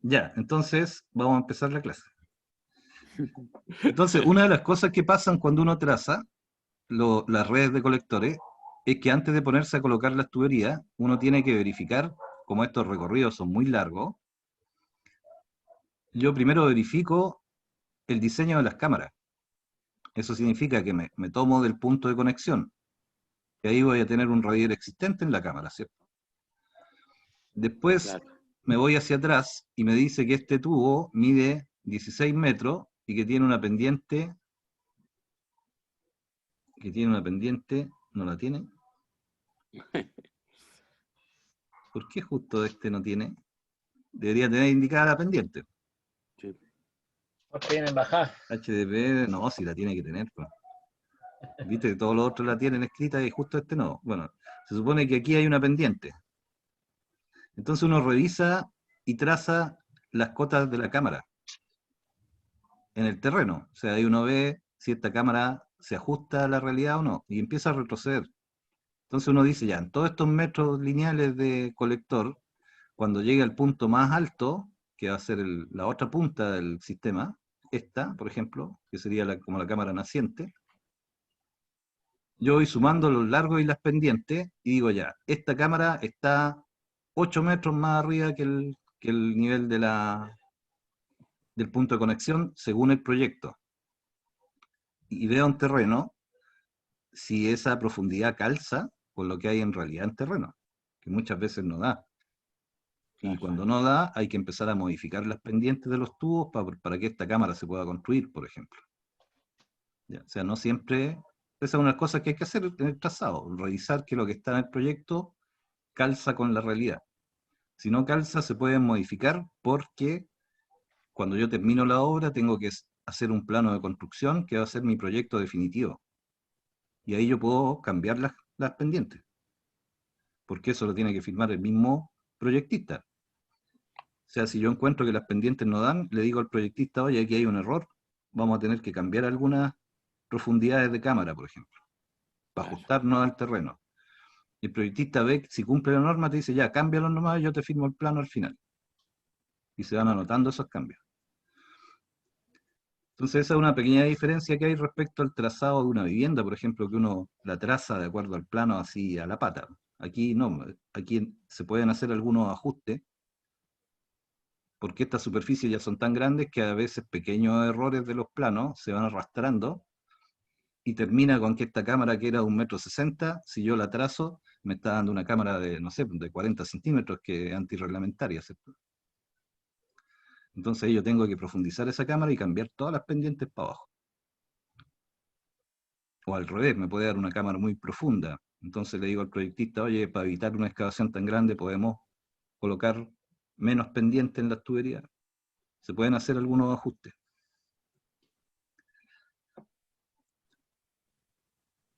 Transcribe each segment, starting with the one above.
Ya, entonces vamos a empezar la clase. Entonces, una de las cosas que pasan cuando uno traza las redes de colectores es que antes de ponerse a colocar las tuberías, uno tiene que verificar, como estos recorridos son muy largos, yo primero verifico el diseño de las cámaras. Eso significa que me tomo del punto de conexión, que ahí voy a tener un radiador existente en la cámara, ¿cierto? Después Claro. me voy hacia atrás y me dice que este tubo mide 16 metros y que tiene una pendiente, ¿no la tiene? ¿Por qué justo este no tiene? Debería tener indicada la pendiente. Sí. Porque viene en bajada. HDP, no, si la tiene que tener, pues. Viste que todos los otros la tienen escrita y justo este no. Bueno, se supone que aquí hay una pendiente. Entonces uno revisa y traza las cotas de la cámara en el terreno. O sea, ahí uno ve si esta cámara se ajusta a la realidad o no, y empieza a retroceder. Entonces uno dice, ya, en todos estos metros lineales de colector, cuando llegue al punto más alto, que va a ser la otra punta del sistema, esta, por ejemplo, que sería como la cámara naciente, yo voy sumando los largos y las pendientes y digo, ya, esta cámara está 8 metros más arriba que el nivel del punto de conexión según el proyecto. Y veo en terreno si esa profundidad calza con lo que hay en realidad en terreno, que muchas veces no da. Y Claro. cuando no da, hay que empezar a modificar las pendientes de los tubos para que esta cámara se pueda construir, por ejemplo. ¿Ya? O sea, no siempre, esa es una de las cosas que hay que hacer en el trazado, revisar que lo que está en el proyecto calza con la realidad. Si no calza, se pueden modificar porque cuando yo termino la obra tengo que hacer un plano de construcción que va a ser mi proyecto definitivo. Y ahí yo puedo cambiar las pendientes, porque eso lo tiene que firmar el mismo proyectista. O sea, si yo encuentro que las pendientes no dan, le digo al proyectista, oye, aquí hay un error, vamos a tener que cambiar algunas profundidades de cámara, por ejemplo, para Claro. ajustarnos al terreno. El proyectista ve que si cumple la norma, te dice, ya, cámbialo nomás, yo te firmo el plano al final. Y se van anotando esos cambios. Entonces esa es una pequeña diferencia que hay respecto al trazado de una vivienda, por ejemplo, que uno la traza de acuerdo al plano así a la pata. Aquí no, aquí se pueden hacer algunos ajustes, porque estas superficies ya son tan grandes que a veces pequeños errores de los planos se van arrastrando y termina con que esta cámara que era de 1,60 m, si yo la trazo, me está dando una cámara de, no sé, de 40 centímetros, que es antirreglamentaria, ¿cierto? Entonces yo tengo que profundizar esa cámara y cambiar todas las pendientes para abajo. O al revés, me puede dar una cámara muy profunda. Entonces le digo al proyectista, oye, para evitar una excavación tan grande podemos colocar menos pendientes en las tuberías. Se pueden hacer algunos ajustes.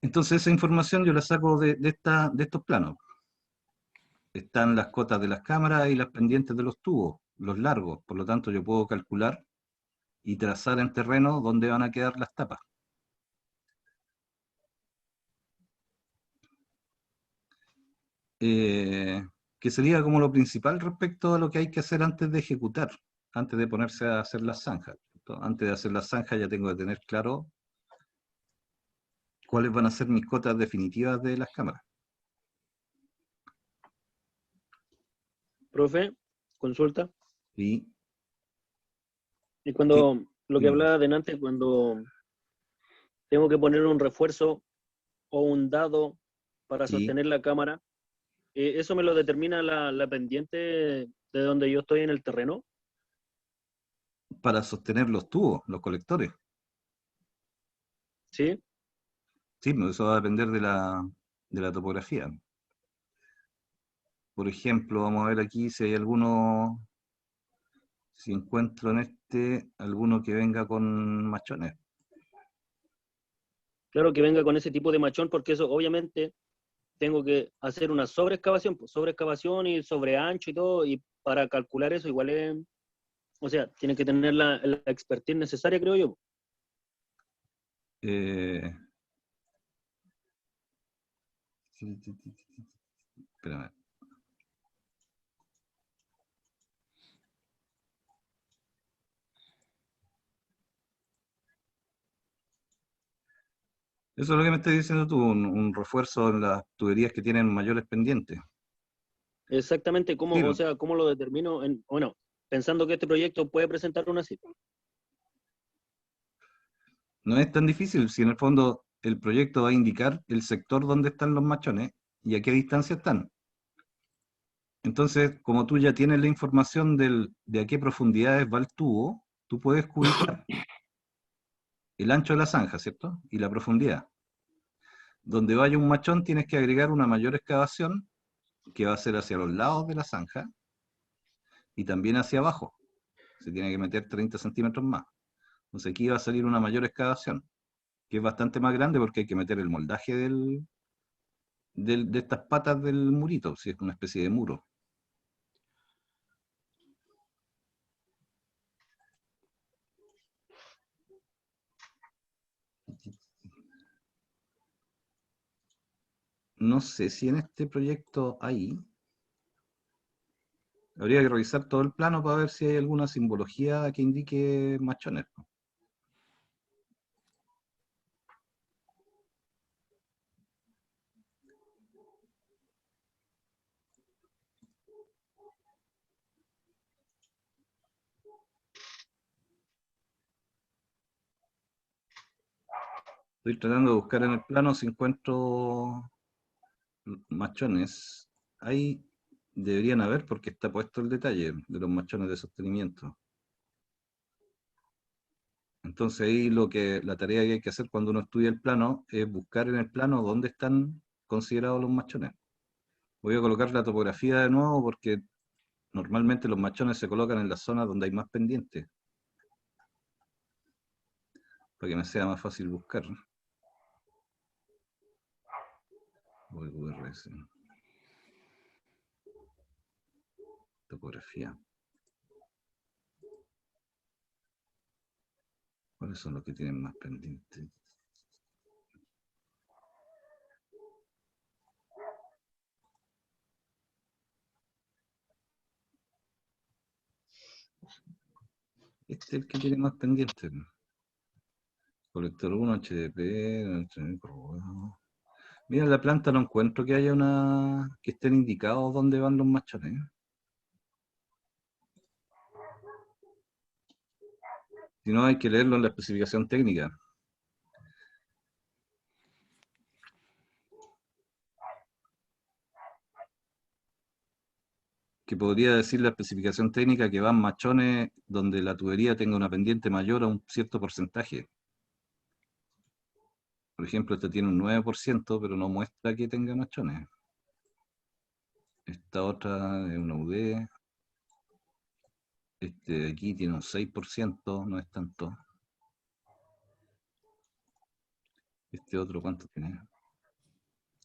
Entonces esa información yo la saco de estos planos. Están las cotas de las cámaras y las pendientes de los tubos, los largos. Por lo tanto, yo puedo calcular y trazar en terreno dónde van a quedar las tapas. Eh, que sería como lo principal respecto a lo que hay que hacer antes de ejecutar, antes de ponerse a hacer las zanjas. Antes de hacer las zanjas ya tengo que tener claro cuáles van a ser mis cotas definitivas de las cámaras. Profe, consulta. Y Y que, cuando, lo que dígame, hablaba profe. delante, cuando tengo que poner un refuerzo o un dado para Sí, sostener la cámara, ¿eso me lo determina la pendiente de donde yo estoy en el terreno? para sostener los tubos, los colectores. ¿Sí? Sí, pues eso va a depender de la topografía. Por ejemplo, vamos a ver aquí si hay si encuentro en alguno que venga con machones. Claro que venga con ese tipo de machón, porque eso obviamente tengo que hacer una sobreexcavación, pues sobreexcavación y sobre ancho y todo, y para calcular eso igual es, o sea, tiene que tener la expertise necesaria, creo yo. Eh, espérame. Eso es lo que me estás diciendo tú, un refuerzo en las tuberías que tienen mayores pendientes. Exactamente, Sí, o sea, cómo lo determino, bueno, pensando que este proyecto puede presentar una cita. no es tan difícil si en el fondo el proyecto va a indicar el sector donde están los machones y a qué distancia están. Entonces, como tú ya tienes la información de a qué profundidades va el tubo, tú puedes ubicar el ancho de la zanja, ¿cierto? Y la profundidad. Donde vaya un machón tienes que agregar una mayor excavación que va a ser hacia los lados de la zanja y también hacia abajo. Se tiene que meter 30 centímetros más. Entonces aquí va a salir una mayor excavación, que es bastante más grande porque hay que meter el moldaje de estas patas del murito, si es una especie de muro. No sé si en este proyecto hay. Habría que revisar todo el plano para ver si hay alguna simbología que indique machones. Estoy tratando de buscar en el plano si encuentro machones. Ahí deberían haber porque está puesto el detalle de los machones de sostenimiento. Entonces ahí la tarea que hay que hacer cuando uno estudia el plano es buscar en el plano dónde están considerados los machones. Voy a colocar la topografía de nuevo porque normalmente los machones se colocan en las zonas donde hay más pendientes, para que me sea más fácil buscar. URS. Topografía. ¿Cuáles son los que tienen más pendientes? Este es el que tiene más pendientes. Colector 1, HDP. Mira, en la planta no encuentro que haya que estén indicados dónde van los machones. Si no, hay que leerlo en la especificación técnica. Que podría decir la especificación técnica que van machones donde la tubería tenga una pendiente mayor a un cierto porcentaje. Por ejemplo, este tiene un 9%, pero no muestra que tenga machones. Esta otra es una UD. Este de aquí tiene un 6%, no es tanto. Este otro, ¿cuánto tiene?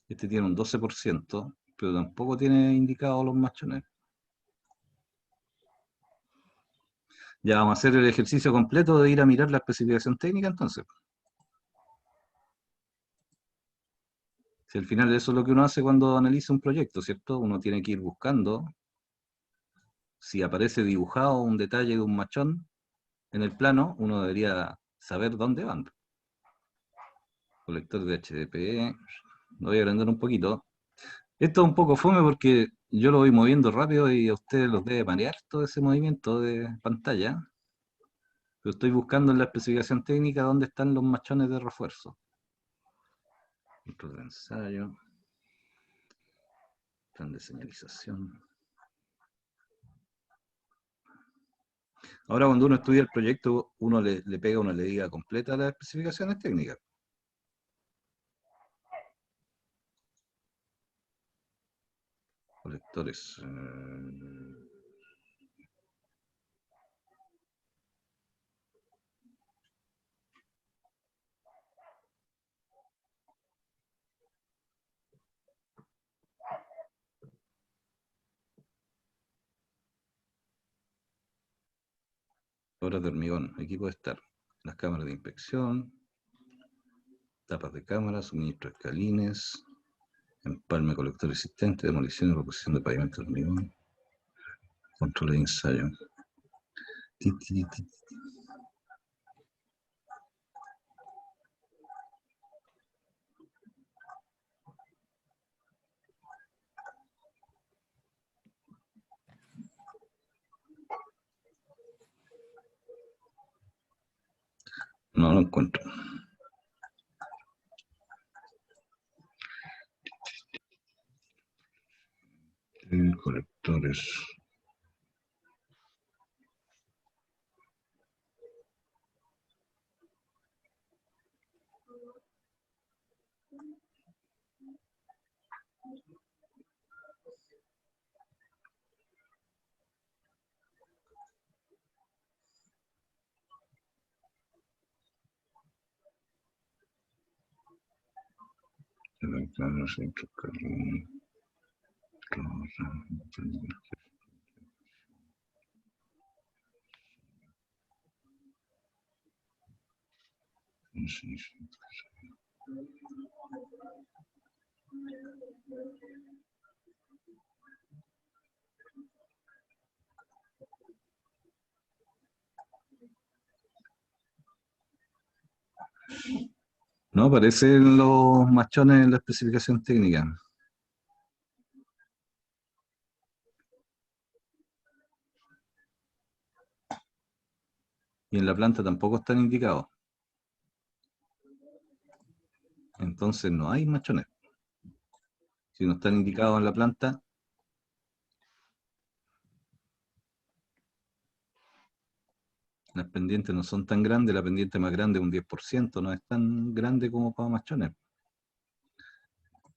Este tiene un 12%, pero tampoco tiene indicados los machones. Ya vamos a hacer el ejercicio completo de ir a mirar la especificación técnica entonces. Si al final eso es lo que uno hace cuando analiza un proyecto, ¿cierto? Uno tiene que ir buscando si aparece dibujado un detalle de un machón en el plano, uno debería saber dónde van. Colector de HDPE. Lo voy a agrandar un poquito. Esto es un poco fome porque yo lo voy moviendo rápido y a ustedes los debe marear todo ese movimiento de pantalla. Pero estoy buscando en la especificación técnica dónde están los machones de refuerzo. Control de ensayo. Plan de señalización. Ahora cuando uno estudia el proyecto, uno le pega una leída completa a las especificaciones técnicas. Colectores. Obras de hormigón. Aquí puede estar las cámaras de inspección, tapas de cámara, suministros escalines, empalme colector existente, demolición y reposición de pavimento de hormigón, control de ensayo. No lo encuentro. Colectores. No aparecen los machones en la especificación técnica. Y en la planta tampoco están indicados. Entonces no hay machones. Si no están indicados en la planta, las pendientes no son tan grandes, la pendiente más grande es un 10%, no es tan grande como para machones.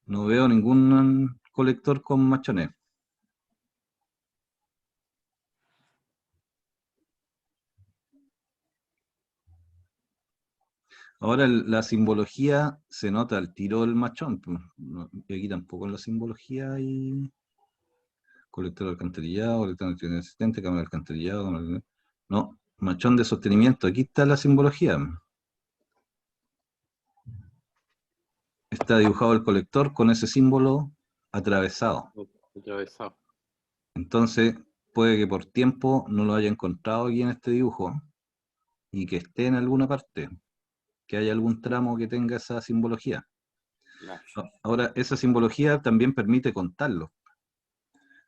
No veo ningún colector con machones. Ahora la simbología se nota al tiro del machón. Pues. Y aquí tampoco en la simbología hay colector de alcantarillado, colector de asistente, cámara de alcantarillado. No, machón de sostenimiento. Aquí está la simbología. Está dibujado el colector con ese símbolo atravesado. Atravesado. Entonces, puede que por tiempo no lo haya encontrado aquí en este dibujo y que esté en alguna parte, que haya algún tramo que tenga esa simbología. Ahora, esa simbología también permite contarlo.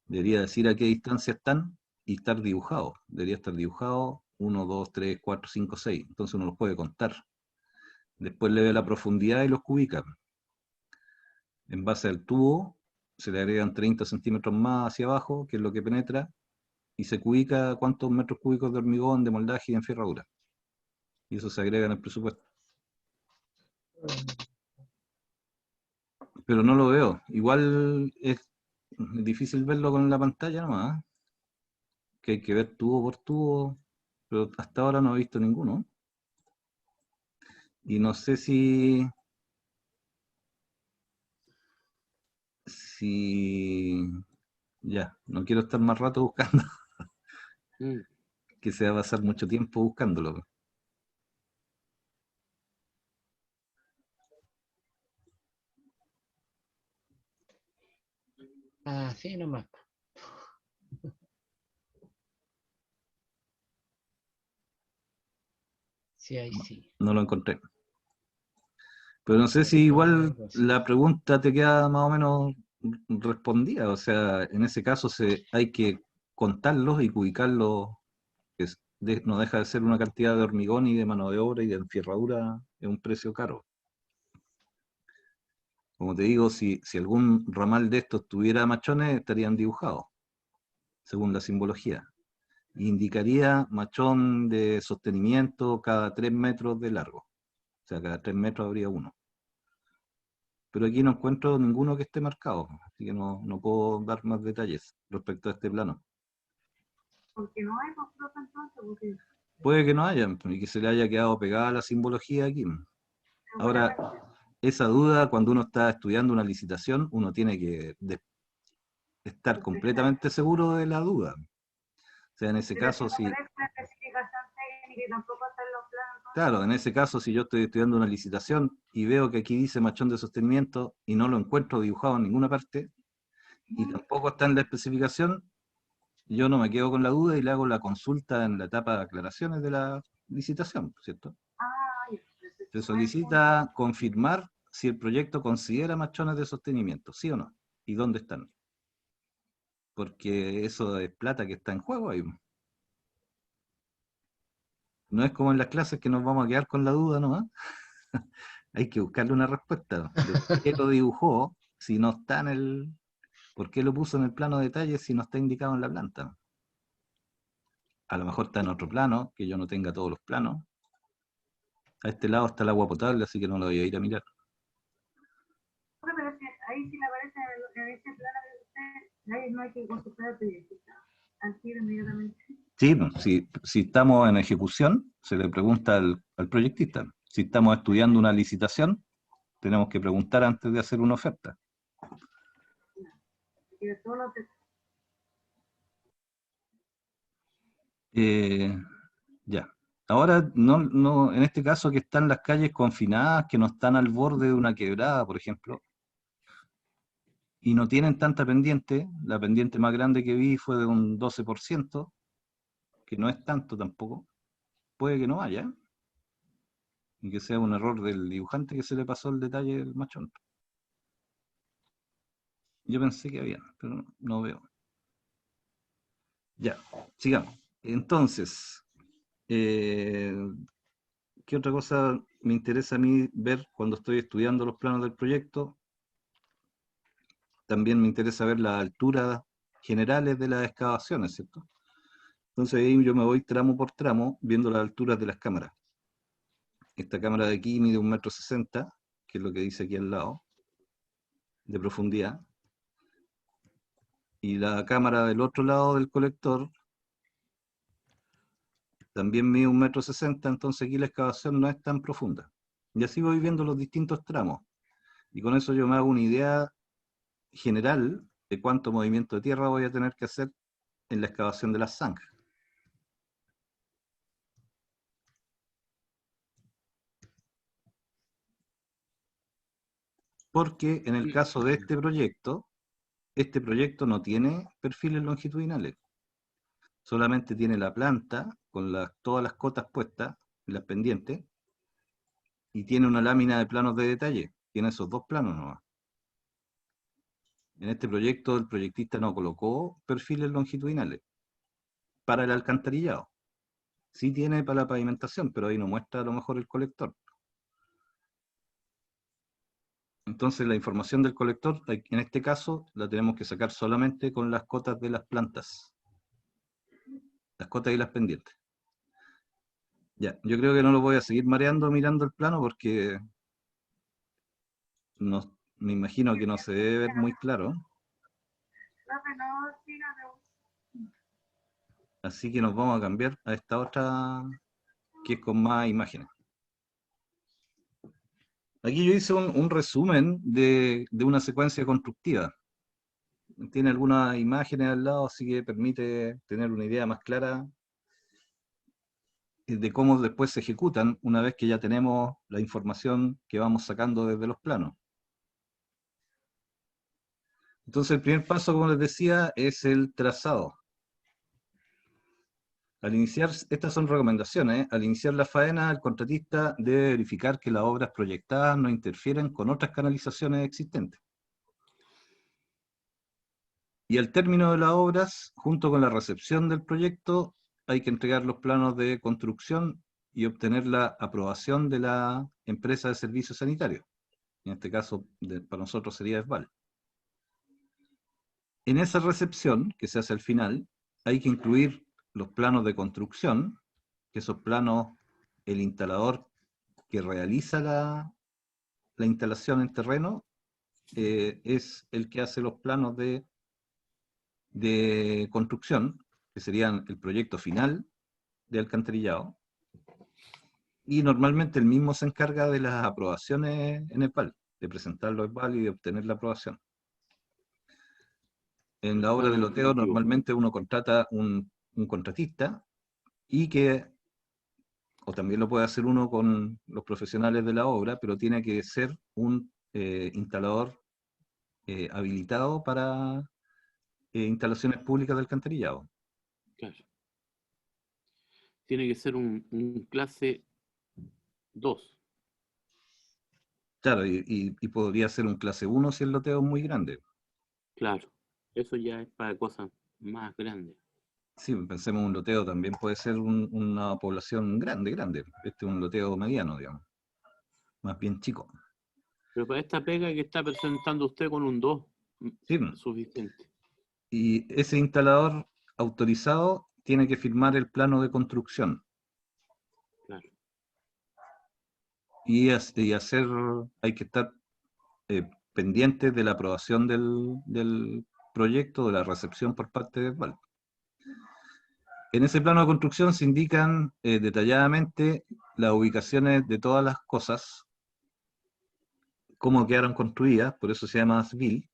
Debería decir a qué distancia están y estar dibujado. Debería estar dibujado 1, 2, 3, 4, 5, 6. Entonces uno los puede contar. Después le ve la profundidad y los ubica. En base al tubo, se le agregan 30 centímetros más hacia abajo, que es lo que penetra, y se cubica cuántos metros cúbicos de hormigón, de moldaje y de enferradura. Y eso se agrega en el presupuesto. Pero no lo veo. Igual es difícil verlo con la pantalla nomás. Que hay que ver tubo por tubo, pero hasta ahora no he visto ninguno. Y no sé si ya, no quiero estar más rato buscando, que se va a pasar mucho tiempo buscándolo. Así nomás. Sí, ahí sí. No lo encontré. Pero no sé si igual la pregunta te queda más o menos respondida. O sea, en ese caso hay que contarlos y ubicarlos. No deja de ser una cantidad de hormigón y de mano de obra y de enfierradura, es un precio caro. Como te digo, si algún ramal de estos tuviera machones, estarían dibujados, según la simbología. Indicaría machón de sostenimiento cada 3 metros de largo. O sea, cada 3 metros habría uno. Pero aquí no encuentro ninguno que esté marcado, así que no puedo dar más detalles respecto a este plano. Porque no hay más flota entonces, porque Puede que no haya, y que se le haya quedado pegada la simbología aquí. Ahora, esa duda, cuando uno está estudiando una licitación, uno tiene que estar completamente seguro de la duda. O sea, en ese caso, si... Claro, en ese caso, si yo estoy estudiando una licitación y veo que aquí dice machón de sostenimiento y no lo encuentro dibujado en ninguna parte, y tampoco está en la especificación, yo no me quedo con la duda y le hago la consulta en la etapa de aclaraciones de la licitación, ¿cierto? Se solicita confirmar si el proyecto considera machones de sostenimiento, ¿sí o no? ¿Y dónde están? Porque eso es plata que está en juego ahí. No es como en las clases que nos vamos a quedar con la duda nomás. Hay que buscarle una respuesta. ¿De por qué lo dibujó si no está en el... ¿Por qué lo puso en el plano de detalle si no está indicado en la planta? A lo mejor está en otro plano, que yo no tenga todos los planos. A este lado está el agua potable, así que no lo voy a ir a mirar. Bueno, pero ahí sí le aparece en ese plano que usted, ahí no hay que consultar al proyectista, al tiro inmediatamente. Sí, no, si estamos en ejecución, se le pregunta al proyectista. Si estamos estudiando una licitación, tenemos que preguntar antes de hacer una oferta. Que todos los detalles. Ya. Ahora, no, en este caso que están las calles confinadas, que no están al borde de una quebrada, por ejemplo, y no tienen tanta pendiente, la pendiente más grande que vi fue de un 12%, que no es tanto tampoco, puede que no haya, y que sea un error del dibujante que se le pasó el detalle del machón. Yo pensé que había, pero no veo. Ya, sigamos. Entonces, eh, ¿qué otra cosa me interesa a mí ver cuando estoy estudiando los planos del proyecto? También me interesa ver las alturas generales de las excavaciones, ¿cierto? Entonces ahí yo me voy tramo por tramo viendo las alturas de las cámaras. Esta cámara de aquí mide 1,60 m, que es lo que dice aquí al lado, de profundidad. Y la cámara del otro lado del colector también mide 1,60 m, entonces aquí la excavación no es tan profunda. Y así voy viendo los distintos tramos. Y con eso yo me hago una idea general de cuánto movimiento de tierra voy a tener que hacer en la excavación de las zanjas. Porque en el caso de este proyecto no tiene perfiles longitudinales. Solamente tiene la planta con todas las cotas puestas, las pendientes, y tiene una lámina de planos de detalle. Tiene esos dos planos nomás. En este proyecto el proyectista no colocó perfiles longitudinales para el alcantarillado. Sí tiene para la pavimentación, pero ahí no muestra a lo mejor el colector. Entonces la información del colector, en este caso, la tenemos que sacar solamente con las cotas de las plantas. Las cotas y las pendientes. Ya, yo creo que no lo voy a seguir mareando mirando el plano porque me imagino que no se debe ver muy claro. Profe, no siga de Así que nos vamos a cambiar a esta otra que es con más imágenes. Aquí yo hice un resumen de una secuencia constructiva. Tiene algunas imágenes al lado, así que permite tener una idea más clara de cómo después se ejecutan una vez que ya tenemos la información que vamos sacando desde los planos. Entonces el primer paso, como les decía, es el trazado. Al iniciar, estas son recomendaciones, al iniciar la faena, el contratista debe verificar que las obras proyectadas no interfieren con otras canalizaciones existentes. Y al término de las obras, junto con la recepción del proyecto, hay que entregar los planos de construcción y obtener la aprobación de la empresa de servicios sanitarios. En este caso, para nosotros sería ESVAL. En esa recepción, que se hace al final, hay que incluir los planos de construcción, que esos planos, el instalador que realiza la instalación en terreno, es el que hace los planos de construcción, que serían el proyecto final de alcantarillado, y normalmente el mismo se encarga de las aprobaciones en ESVAL, de presentarlo a ESVAL y de obtener la aprobación. En la obra de loteo normalmente uno contrata un contratista y o también lo puede hacer uno con los profesionales de la obra, pero tiene que ser un instalador habilitado para instalaciones públicas de alcantarillado. Claro. Tiene que ser un clase 2. Claro, y podría ser un clase 1 si el loteo es muy grande. Claro. Eso ya es para cosas más grandes. Sí, pensemos un loteo también puede ser una población grande, grande. Este es un loteo mediano, digamos, más bien chico. Pero para esta pega que está presentando usted con un 2, Sí, suficiente. y ese instalador autorizado tiene que firmar el plano de construcción Claro. y hacer, hay que estar pendiente de la aprobación del proyecto, de la recepción por parte del VAL. En ese plano de construcción se indican detalladamente las ubicaciones de todas las cosas, cómo quedaron construidas, por eso se llama civil,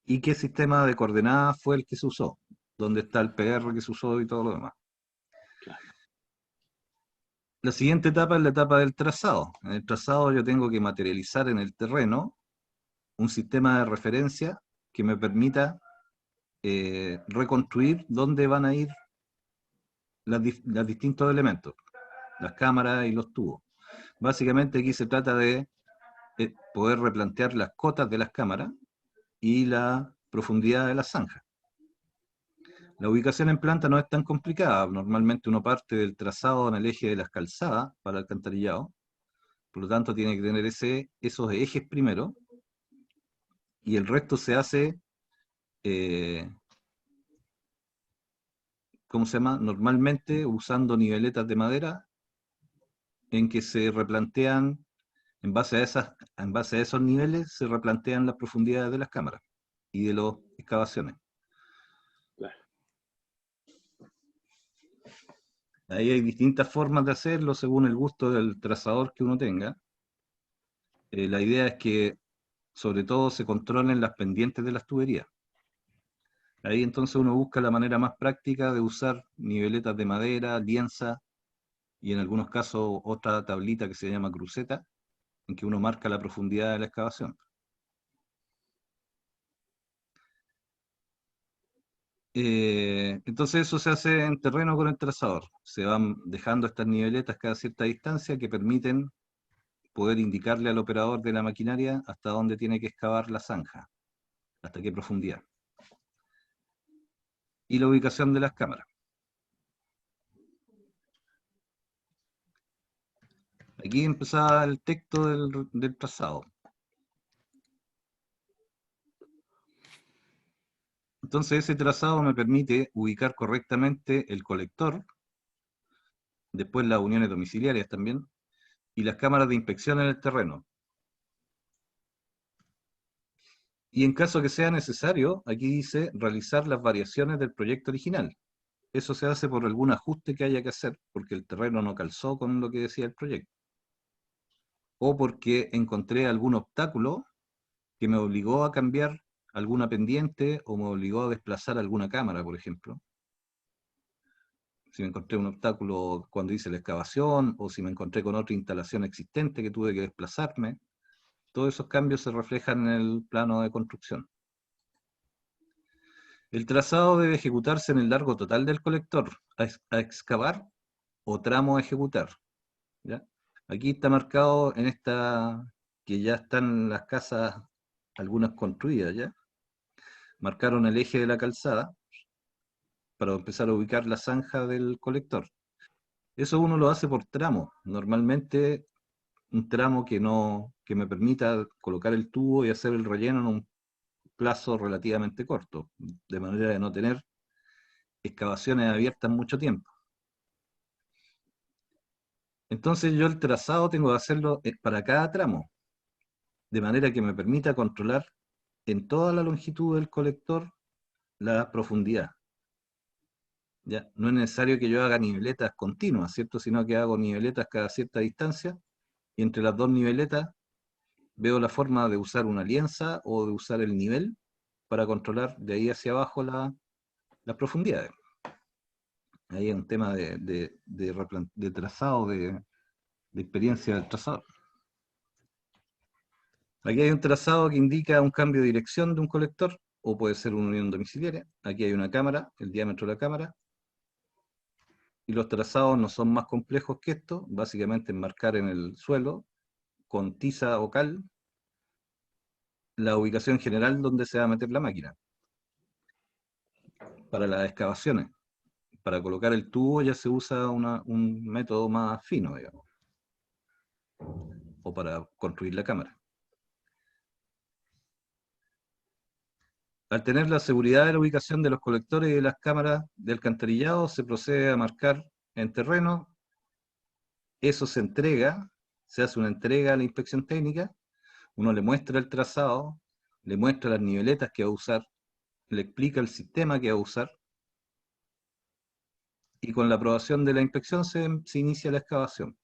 y qué sistema de coordenadas fue el que se usó, dónde está el PR que se usó y todo lo demás. Claro. La siguiente etapa es la etapa del trazado. En el trazado yo tengo que materializar en el terreno un sistema de referencia que me permita reconstruir dónde van a ir los distintos elementos, las cámaras y los tubos. Básicamente aquí se trata de poder replantear las cotas de las cámaras y la profundidad de las zanjas. La ubicación en planta no es tan complicada. Normalmente uno parte del trazado en el eje de las calzadas para el alcantarillado. Por lo tanto, tiene que tener esos ejes primero. Y el resto se hace, ¿cómo se llama? Normalmente usando niveletas de madera en que se replantean, en base a esos niveles, se replantean las profundidades de las cámaras y de las excavaciones. Claro. Ahí hay distintas formas de hacerlo según el gusto del trazador que uno tenga. La idea es que sobre todo se controlen las pendientes de las tuberías. Ahí entonces uno busca la manera más práctica de usar niveletas de madera, lienza y en algunos casos otra tablita que se llama cruceta, en que uno marca la profundidad de la excavación. Entonces eso se hace en terreno con el trazador. Se van dejando estas niveletas cada cierta distancia que permiten poder indicarle al operador de la maquinaria hasta dónde tiene que excavar la zanja, hasta qué profundidad. Y la ubicación de las cámaras. Aquí empezaba el texto del trazado. Entonces ese trazado me permite ubicar correctamente el colector, después las uniones domiciliarias también, y las cámaras de inspección en el terreno. Y en caso que sea necesario, aquí dice realizar las variaciones del proyecto original. Eso se hace por algún ajuste que haya que hacer, porque el terreno no calzó con lo que decía el proyecto. O porque encontré algún obstáculo que me obligó a cambiar alguna pendiente o me obligó a desplazar alguna cámara, por ejemplo. Si me encontré un obstáculo cuando hice la excavación, o si me encontré con otra instalación existente que tuve que desplazarme, todos esos cambios se reflejan en el plano de construcción. El trazado debe ejecutarse en el largo total del colector, a excavar o tramo a ejecutar. ¿Ya? Aquí está marcado en esta, que ya están las casas, algunas construidas ya. Marcaron el eje de la calzada para empezar a ubicar la zanja del colector. Eso uno lo hace por tramo. Normalmente un tramo que me permita colocar el tubo y hacer el relleno en un plazo relativamente corto, de manera de no tener excavaciones abiertas mucho tiempo. Entonces yo el trazado tengo que hacerlo para cada tramo, de manera que me permita controlar en toda la longitud del colector la profundidad. ¿Ya? No es necesario que yo haga niveletas continuas, ¿cierto? Sino que hago niveletas cada cierta distancia, y entre las dos niveletas veo la forma de usar una lienza o de usar el nivel para controlar de ahí hacia abajo las profundidades. Ahí es un tema de trazado, de experiencia del trazador. Aquí hay un trazado que indica un cambio de dirección de un colector, o puede ser una unión domiciliaria. Aquí hay una cámara, el diámetro de la cámara. Y los trazados no son más complejos que esto, básicamente enmarcar en el suelo, con tiza o cal, la ubicación general donde se va a meter la máquina, para las excavaciones. para colocar el tubo ya se usa un método más fino, digamos, o para construir la cámara. Al tener la seguridad de la ubicación de los colectores y de las cámaras de alcantarillado, se procede a marcar en terreno. Eso se entrega, se hace una entrega a la inspección técnica, uno le muestra el trazado, le muestra las niveletas que va a usar, le explica el sistema que va a usar, y con la aprobación de la inspección se inicia la excavación.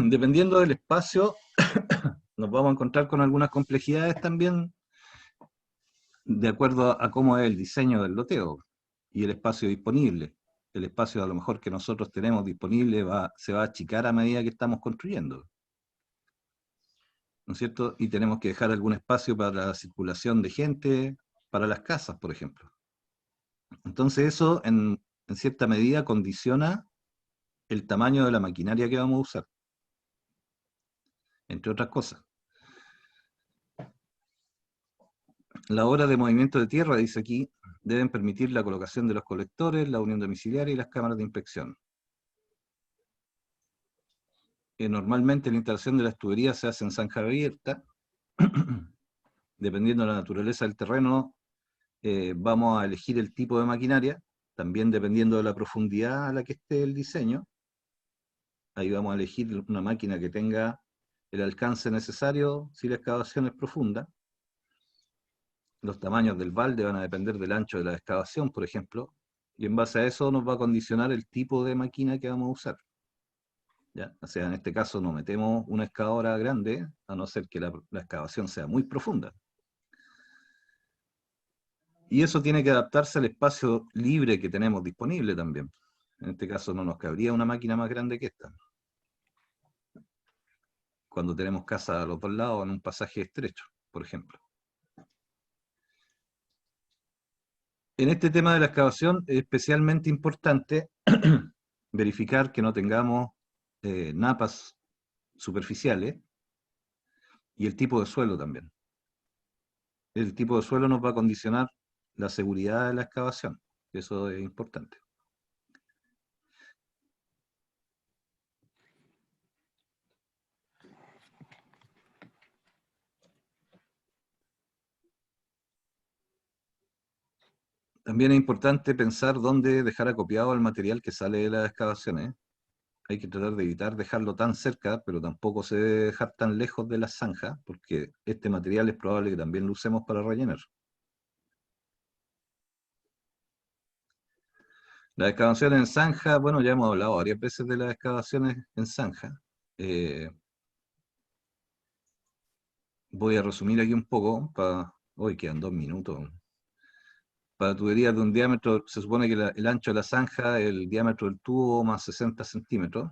Dependiendo del espacio, nos vamos a encontrar con algunas complejidades también, de acuerdo a cómo es el diseño del loteo y el espacio disponible. El espacio a lo mejor que nosotros tenemos disponible se va a achicar a medida que estamos construyendo, ¿no es cierto? Y tenemos que dejar algún espacio para la circulación de gente, para las casas, por ejemplo. Entonces eso, en cierta medida, condiciona el tamaño de la maquinaria que vamos a usar, entre otras cosas. La obra de movimiento de tierra, dice aquí, deben permitir la colocación de los colectores, la unión domiciliaria y las cámaras de inspección. Normalmente la instalación de las tuberías se hace en zanja abierta. Dependiendo de la naturaleza del terreno, vamos a elegir el tipo de maquinaria, también dependiendo de la profundidad a la que esté el diseño. Ahí vamos a elegir una máquina que tenga el alcance necesario si la excavación es profunda. Los tamaños del balde van a depender del ancho de la excavación, por ejemplo, y en base a eso nos va a condicionar el tipo de máquina que vamos a usar. ¿Ya? O sea, en este caso no metemos una excavadora grande, a no ser que la excavación sea muy profunda. Y eso tiene que adaptarse al espacio libre que tenemos disponible también. En este caso no nos cabría una máquina más grande que esta, cuando tenemos casa a los dos lados en un pasaje estrecho, por ejemplo. En este tema de la excavación es especialmente importante verificar que no tengamos napas superficiales y el tipo de suelo también. El tipo de suelo nos va a condicionar la seguridad de la excavación, eso es importante. También es importante pensar dónde dejar acopiado el material que sale de las excavaciones. Hay que tratar de evitar dejarlo tan cerca, pero tampoco se debe dejar tan lejos de las zanjas, porque este material es probable que también lo usemos para rellenar. Las excavaciones en zanja, bueno, ya hemos hablado varias veces de las excavaciones en zanja. Voy a resumir aquí un poco, hoy quedan 2 minutos. Para tuberías de un diámetro, se supone que el ancho de la zanja, el diámetro del tubo más 60 centímetros.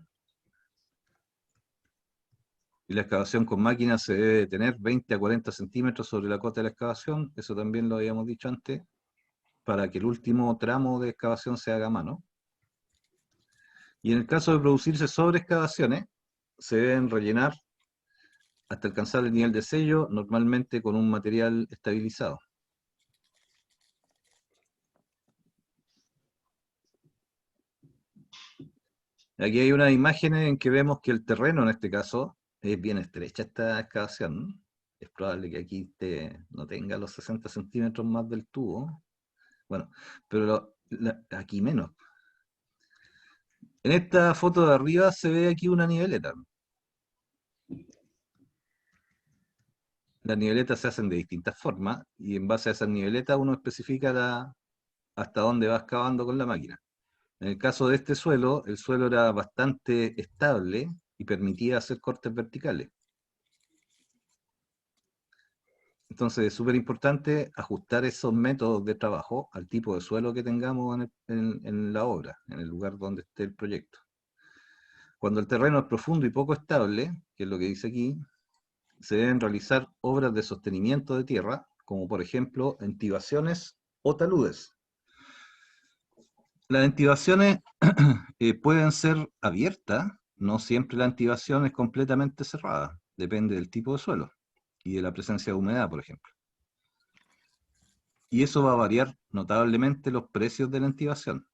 Y la excavación con máquina se debe tener 20 a 40 centímetros sobre la cota de la excavación, eso también lo habíamos dicho antes, para que el último tramo de excavación se haga a mano. Y en el caso de producirse sobre excavaciones, se deben rellenar hasta alcanzar el nivel de sello, normalmente con un material estabilizado. Aquí hay unas imágenes en que vemos que el terreno, en este caso, es bien estrecha esta excavación. Es probable que aquí no tenga los 60 centímetros más del tubo. Bueno, pero aquí menos. En esta foto de arriba se ve aquí una niveleta. Las niveletas se hacen de distintas formas y en base a esas niveletas uno especifica hasta dónde va excavando con la máquina. En el caso de este suelo, el suelo era bastante estable y permitía hacer cortes verticales. Entonces es súper importante ajustar esos métodos de trabajo al tipo de suelo que tengamos en la obra, en el lugar donde esté el proyecto. Cuando el terreno es profundo y poco estable, que es lo que dice aquí, se deben realizar obras de sostenimiento de tierra, como por ejemplo entibaciones o taludes. Las entibaciones pueden ser abiertas, no siempre la entibación es completamente cerrada, depende del tipo de suelo y de la presencia de humedad, por ejemplo. Y eso va a variar notablemente los precios de la entibación.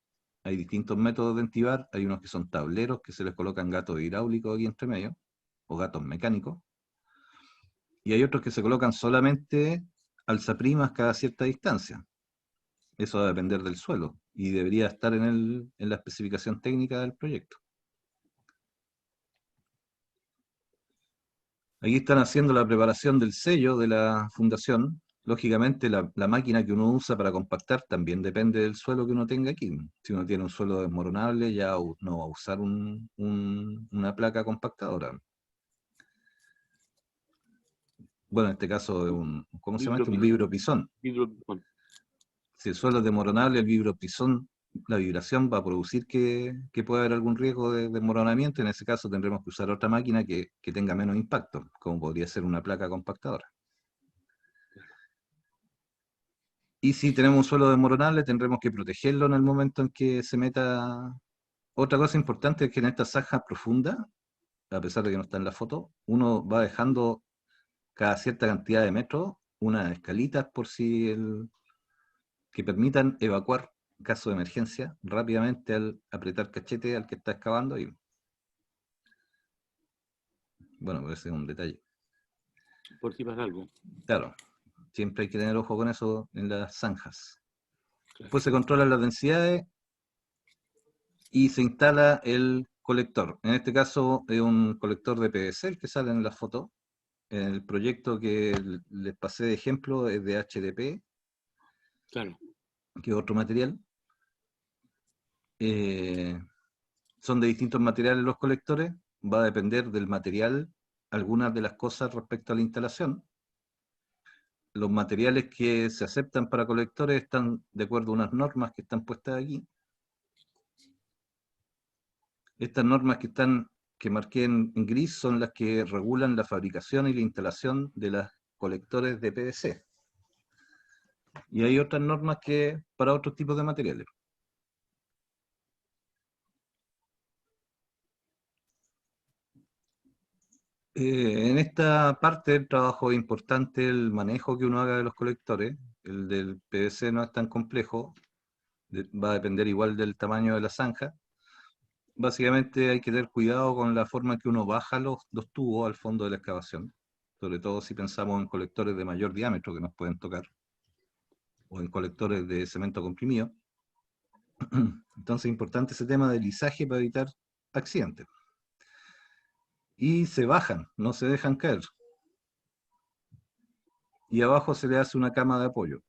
Hay distintos métodos de entibar, hay unos que son tableros, que se les colocan gatos hidráulicos aquí entre medio, o gatos mecánicos, y hay otros que se colocan solamente alzaprimas cada cierta distancia. Eso va a depender del suelo, y debería estar en la especificación técnica del proyecto. Aquí están haciendo la preparación del sello de la fundación. Lógicamente, la máquina que uno usa para compactar también depende del suelo que uno tenga aquí. Si uno tiene un suelo desmoronable, ya no va a usar una placa compactadora. Bueno, en este caso es ¿cómo se llama esto? Un vibropizón. Vibropizón. Si el suelo es desmoronable, el vibropizón, la vibración va a producir que pueda haber algún riesgo de desmoronamiento. En ese caso tendremos que usar otra máquina que tenga menos impacto, como podría ser una placa compactadora. Y si tenemos un suelo desmoronable, tendremos que protegerlo en el momento en que se meta. Otra cosa importante es que en esta zanja profunda, a pesar de que no está en la foto, uno va dejando cada cierta cantidad de metros unas escalitas por si que permitan evacuar en caso de emergencia rápidamente al apretar cachete al que está excavando. Y bueno, ese es un detalle. Por si pasa algo. Claro, siempre hay que tener ojo con eso en las zanjas. Claro. Después se controlan las densidades y se instala el colector. En este caso es un colector de PVC el que sale en la foto. El proyecto que les pasé de ejemplo es de HDP, Claro. que es otro material. Son de distintos materiales los colectores, va a depender del material algunas de las cosas respecto a la instalación. Los materiales que se aceptan para colectores están de acuerdo a unas normas que están puestas aquí. Estas normas que marqué en gris son las que regulan la fabricación y la instalación de los colectores de PVC. Y hay otras normas que para otros tipos de materiales. En esta parte del trabajo es importante el manejo que uno haga de los colectores. El del PVC no es tan complejo, va a depender igual del tamaño de la zanja. Básicamente hay que tener cuidado con la forma en que uno baja los tubos al fondo de la excavación, sobre todo si pensamos en colectores de mayor diámetro que nos pueden tocar, o en colectores de cemento comprimido. Entonces es importante ese tema del lisaje para evitar accidentes. Y se bajan, no se dejan caer. Y abajo se le hace una cama de apoyo.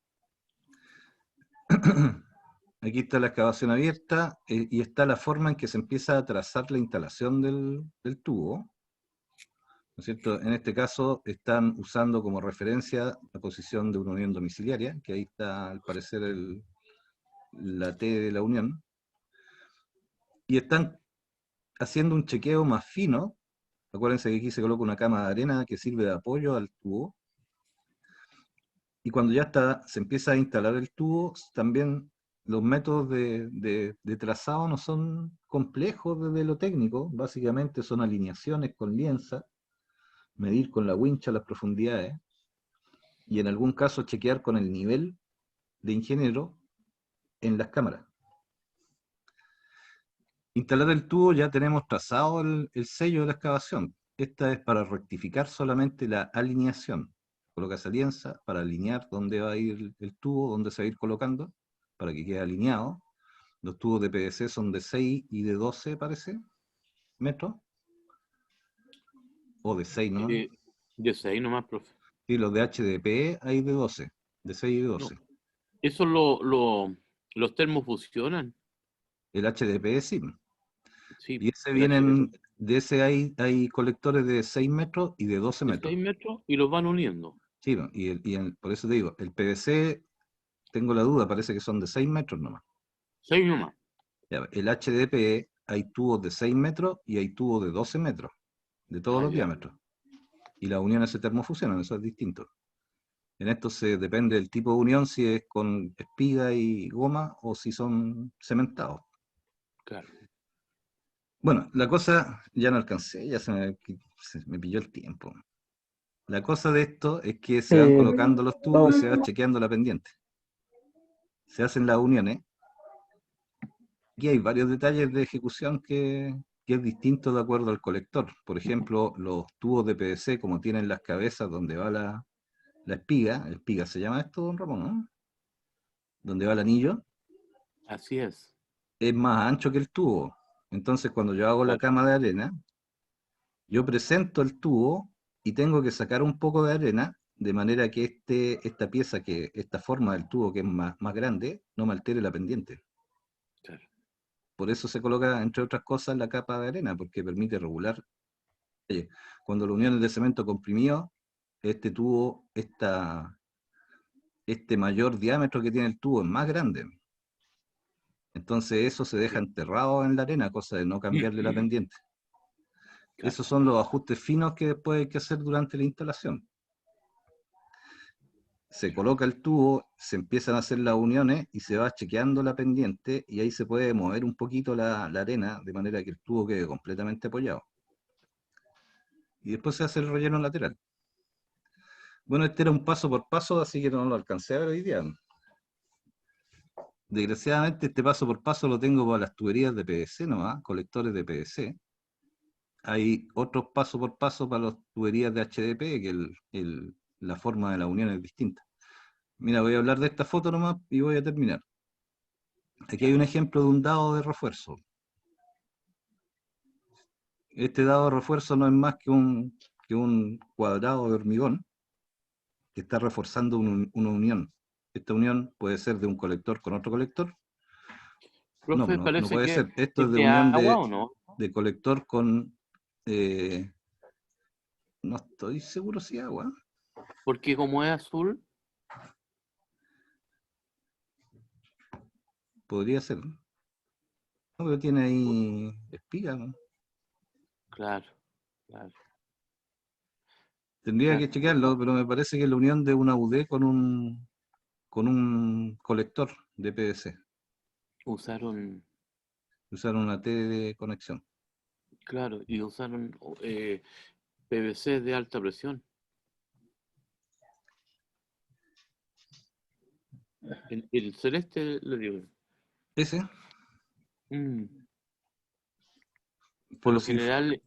Aquí está la excavación abierta y está la forma en que se empieza a trazar la instalación del tubo. ¿No es cierto? En este caso están usando como referencia la posición de una unión domiciliaria, que ahí está al parecer la T de la unión. Y están haciendo un chequeo más fino. Acuérdense que aquí se coloca una cama de arena que sirve de apoyo al tubo. Y cuando ya se empieza a instalar el tubo, también los métodos de trazado no son complejos desde lo técnico, básicamente son alineaciones con lienza, medir con la wincha las profundidades, y en algún caso chequear con el nivel de ingeniero en las cámaras. Instalar el tubo, ya tenemos trazado el sello de la excavación. Esta es para rectificar solamente la alineación. Coloca esa lienza para alinear dónde va a ir el tubo, dónde se va a ir colocando, para que quede alineado. Los tubos de PVC son de 6 y de 12, parece, metros. O de 6, ¿no? De 6 nomás, profe. Sí, los de HDP hay de 12, de 6 y de 12. No. ¿Eso los termos funcionan? El HDP sí. Sí. Y ese vienen, de ese hay colectores de 6 metros y de 12 metros. 6 metros y los van uniendo. Sí, por eso te digo, el PVC, tengo la duda, parece que son de 6 metros nomás. 6 nomás. Ya, el HDP hay tubos de 6 metros y hay tubos de 12 metros, de todos los ya. diámetros. Y las uniones se termofusionan, eso es distinto. En esto depende del tipo de unión, si es con espiga y goma o si son cementados. Claro. Bueno, la cosa, ya no alcancé, ya se me pilló el tiempo. La cosa de esto es que se van colocando los tubos y se va chequeando la pendiente. se hacen las uniones. Aquí hay varios detalles de ejecución que es distinto de acuerdo al colector. Por ejemplo, los tubos de PVC, como tienen las cabezas donde va la espiga se llama esto, don Ramón, ¿no? Donde va el anillo, Así es. es más ancho que el tubo. Entonces, cuando yo hago la Claro. cama de arena, yo presento el tubo y tengo que sacar un poco de arena, de manera que esta forma del tubo que es más grande, no me altere la pendiente. Claro. Por eso se coloca, entre otras cosas, la capa de arena, porque permite regular. Cuando la unión es de cemento comprimido, este tubo, este mayor diámetro que tiene el tubo es más grande. Entonces eso se deja enterrado en la arena, cosa de no cambiarle la pendiente. Claro. Esos son los ajustes finos que después hay que hacer durante la instalación. Se coloca el tubo, se empiezan a hacer las uniones y se va chequeando la pendiente y ahí se puede mover un poquito la arena de manera que el tubo quede completamente apoyado. Y después se hace el relleno lateral. Bueno, este era un paso por paso, así que no lo alcancé a ver hoy día. Desgraciadamente este paso por paso lo tengo para las tuberías de PVC nomás, colectores de PVC. Hay otros paso por paso para las tuberías de HDP, que la forma de la unión es distinta. Mira, voy a hablar de esta foto nomás y voy a terminar. Aquí hay un ejemplo de un dado de refuerzo. Este dado de refuerzo no es más que un cuadrado de hormigón que está reforzando una unión. Esta unión puede ser de un colector con otro colector. No, Profe, no parece puede que ser. Esto es es de de unión agua o no. de colector con... no estoy seguro si agua. Porque como es azul, Podría ser. No, pero tiene ahí espiga, ¿no? claro, claro. Tendría Ya, que chequearlo, pero me parece que es la unión de una UD con un colector de PVC. usaron, Usaron una T de conexión. claro, y usaron PVC de alta presión. El celeste le digo. Ese, Mm, Por pero lo si, general,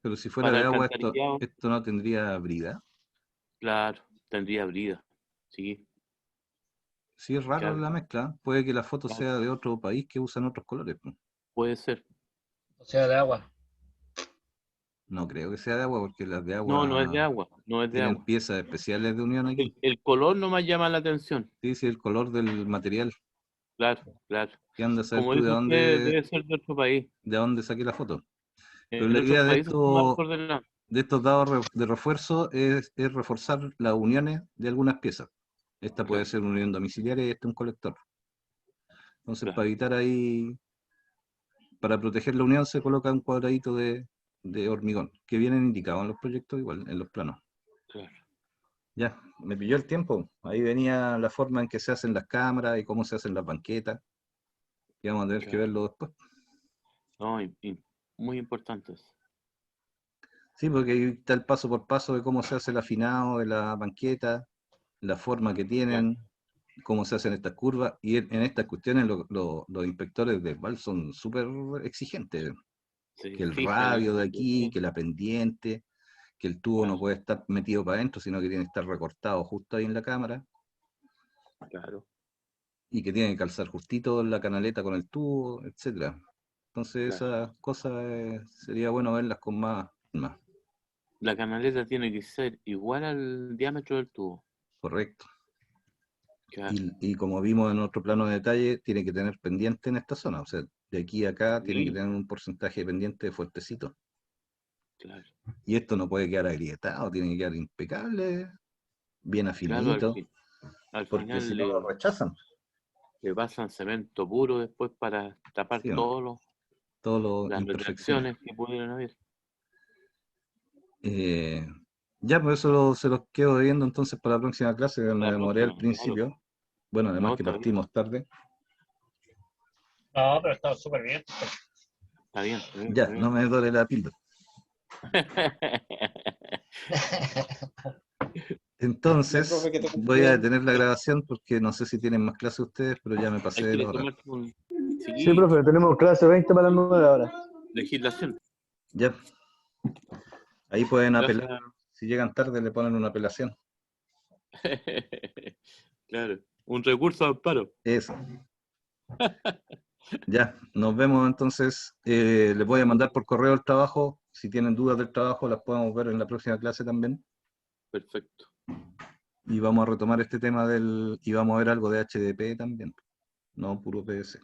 pero si fuera para de agua, alcantarillado, esto no tendría brida. claro, tendría brida. Sí, Sí, es raro claro, la mezcla. Puede que la foto claro, sea de otro país que usan otros colores, pues. puede ser. O sea, de agua. No creo que sea de agua, porque las de No, no es de agua agua, no es de tienen agua. piezas especiales de unión aquí. El color no me llama la atención. Sí, sí, el color del material. Claro, claro. ¿Qué andas a saber Como tú dice usted, debe ser de otro país. de dónde saqué la foto? Pero En la otros idea de países son más esto, ordenados. de estos dados de refuerzo es reforzar las uniones de algunas piezas. Esta puede Claro, ser una unión domiciliaria y este un colector. Entonces, claro, para evitar ahí, para proteger la unión, se coloca un cuadradito de hormigón, que vienen indicados en los proyectos igual, en los planos. claro. Ya, me pilló el tiempo. Ahí venía la forma en que se hacen las cámaras y cómo se hacen las banquetas. Y vamos a tener que Claro. verlo después. No, muy importantes. Sí, porque ahí está el paso por paso de cómo se hace el afinado de la banqueta, la forma que Claro. tienen, cómo se hacen estas curvas. Y en estas cuestiones los inspectores del VAL son súper exigentes. Se Que el fijan en radio de esos aquí, detalles. que la pendiente, que el tubo no Claro, puede estar metido para adentro, sino que tiene que estar recortado justo ahí en la cámara. claro, Y que tiene que calzar justito la canaleta con el tubo, etcétera. Entonces claro. esas cosas sería bueno verlas con más. La canaleta tiene que ser igual al diámetro del tubo. Correcto. Claro. Y como vimos en otro plano de detalle, tiene que tener pendiente en esta zona. O sea, de aquí a acá tiene que Sí, tener un porcentaje de pendiente fuertecito. claro. Y esto no puede quedar agrietado, tiene que quedar impecable, bien Claro, afinadito, al porque si final no lo rechazan. le pasan cemento puro después para tapar ¿Sí o no? Todas las las imperfecciones. retracciones que pudieran haber. Eh, ya, por eso se los quedo debiendo entonces para la próxima clase, que me La demoré al próxima, claro. principio. Bueno, además No, que está bien, partimos tarde. No, pero está súper bien. está bien, está bien, Ya, está no bien. me duele la píldora. Entonces, profe, que te voy a confíen. detener la grabación porque no sé si tienen más clases ustedes, pero ya me pasé Hay de que la hora. tomar un... Sí, profe, tenemos clase 20 para las 9 ahora. legislación. Ya. Ahí pueden Gracias. apelar. Si llegan tarde, le ponen una apelación. Claro, un recurso de amparo. Eso. Ya, nos vemos entonces. Les voy a mandar por correo el trabajo. Si tienen dudas del trabajo, las podemos ver en la próxima clase también. Perfecto. Y vamos a retomar este tema y vamos a ver algo de HDP también. No puro PS.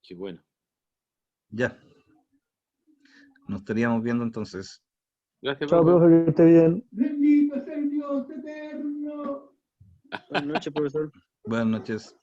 Qué bueno. Ya. Nos estaríamos viendo entonces. Gracias, Chao, profe. profe, que esté bien. Bendito es el Dios eterno. Buenas noches, profesor. Buenas noches.